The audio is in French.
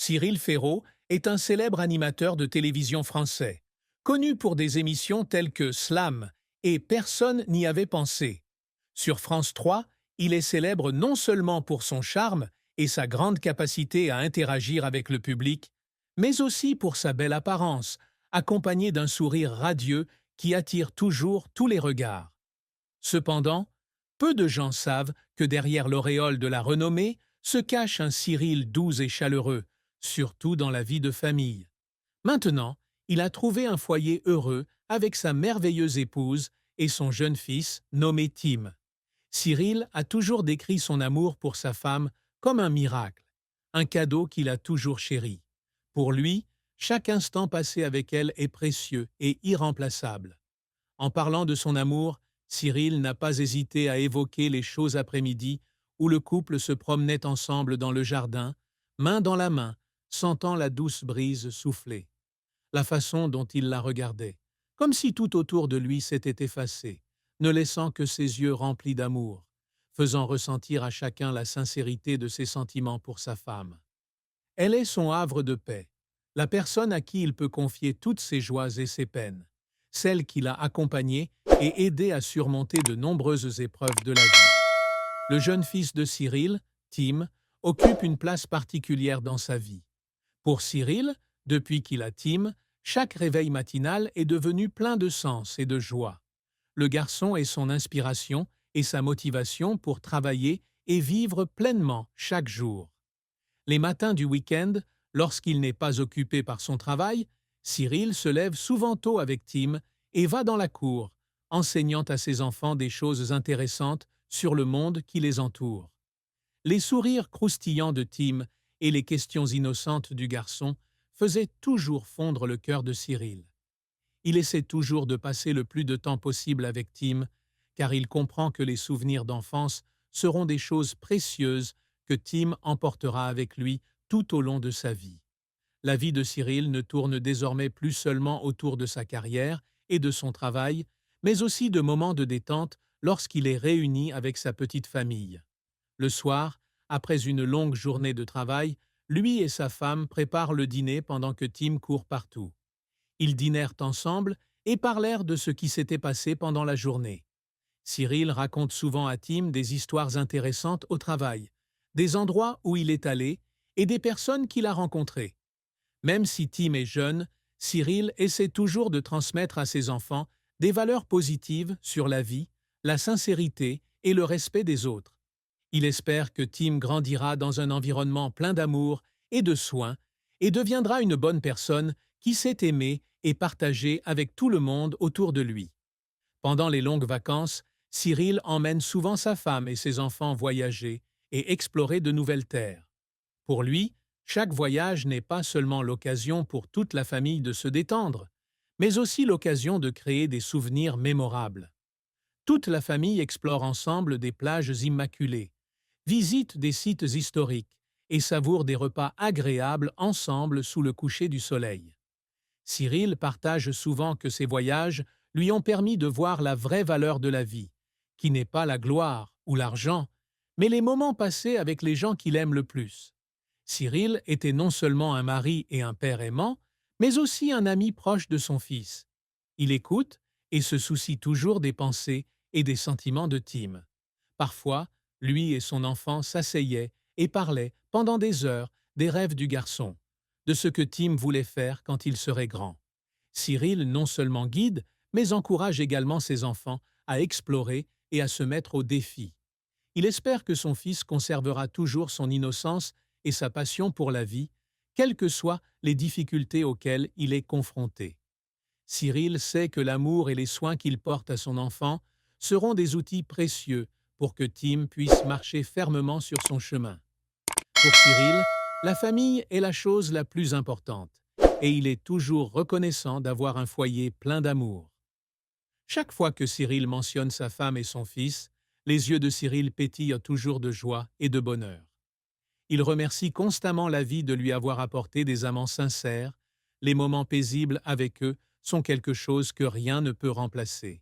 Cyril Ferraud est un célèbre animateur de télévision français, connu pour des émissions telles que Slam et Personne n'y avait pensé. Sur France 3, il est célèbre non seulement pour son charme et sa grande capacité à interagir avec le public, mais aussi pour sa belle apparence, accompagnée d'un sourire radieux qui attire toujours tous les regards. Cependant, peu de gens savent que derrière l'auréole de la renommée se cache un Cyril doux et chaleureux, surtout dans la vie de famille. Maintenant, il a trouvé un foyer heureux avec sa merveilleuse épouse et son jeune fils nommé Tim. Cyril a toujours décrit son amour pour sa femme comme un miracle, un cadeau qu'il a toujours chéri. Pour lui, chaque instant passé avec elle est précieux et irremplaçable. En parlant de son amour, Cyril n'a pas hésité à évoquer les chauds après-midi où le couple se promenait ensemble dans le jardin, main dans la main, sentant la douce brise souffler. La façon dont il la regardait, comme si tout autour de lui s'était effacé, ne laissant que ses yeux remplis d'amour, faisant ressentir à chacun la sincérité de ses sentiments pour sa femme. Elle est son havre de paix, la personne à qui il peut confier toutes ses joies et ses peines, celle qui l'a accompagné et aidé à surmonter de nombreuses épreuves de la vie. Le jeune fils de Cyril, Tim, occupe une place particulière dans sa vie. Pour Cyril, depuis qu'il a Tim, chaque réveil matinal est devenu plein de sens et de joie. Le garçon est son inspiration et sa motivation pour travailler et vivre pleinement chaque jour. Les matins du week-end, lorsqu'il n'est pas occupé par son travail, Cyril se lève souvent tôt avec Tim et va dans la cour, enseignant à ses enfants des choses intéressantes sur le monde qui les entoure. Les sourires croustillants de Tim et les questions innocentes du garçon faisaient toujours fondre le cœur de Cyril. Il essaie toujours de passer le plus de temps possible avec Tim, car il comprend que les souvenirs d'enfance seront des choses précieuses que Tim emportera avec lui tout au long de sa vie. La vie de Cyril ne tourne désormais plus seulement autour de sa carrière et de son travail, mais aussi de moments de détente lorsqu'il est réuni avec sa petite famille. Le soir, après une longue journée de travail, lui et sa femme préparent le dîner pendant que Tim court partout. Ils dînèrent ensemble et parlèrent de ce qui s'était passé pendant la journée. Cyril raconte souvent à Tim des histoires intéressantes au travail, des endroits où il est allé et des personnes qu'il a rencontrées. Même si Tim est jeune, Cyril essaie toujours de transmettre à ses enfants des valeurs positives sur la vie, la sincérité et le respect des autres. Il espère que Tim grandira dans un environnement plein d'amour et de soins et deviendra une bonne personne qui sait aimer et partager avec tout le monde autour de lui. Pendant les longues vacances, Cyril emmène souvent sa femme et ses enfants voyager et explorer de nouvelles terres. Pour lui, chaque voyage n'est pas seulement l'occasion pour toute la famille de se détendre, mais aussi l'occasion de créer des souvenirs mémorables. Toute la famille explore ensemble des plages immaculées, visite des sites historiques et savoure des repas agréables ensemble sous le coucher du soleil. Cyril partage souvent que ces voyages lui ont permis de voir la vraie valeur de la vie, qui n'est pas la gloire ou l'argent, mais les moments passés avec les gens qu'il aime le plus. Cyril était non seulement un mari et un père aimant, mais aussi un ami proche de son fils. Il écoute et se soucie toujours des pensées et des sentiments de Tim. Parfois, lui et son enfant s'asseyaient et parlaient pendant des heures des rêves du garçon, de ce que Tim voulait faire quand il serait grand. Cyril non seulement guide, mais encourage également ses enfants à explorer et à se mettre au défi. Il espère que son fils conservera toujours son innocence et sa passion pour la vie, quelles que soient les difficultés auxquelles il est confronté. Cyril sait que l'amour et les soins qu'il porte à son enfant seront des outils précieux pour que Tim puisse marcher fermement sur son chemin. Pour Cyril, la famille est la chose la plus importante, et il est toujours reconnaissant d'avoir un foyer plein d'amour. Chaque fois que Cyril mentionne sa femme et son fils, les yeux de Cyril pétillent toujours de joie et de bonheur. Il remercie constamment la vie de lui avoir apporté des amants sincères. Les moments paisibles avec eux sont quelque chose que rien ne peut remplacer.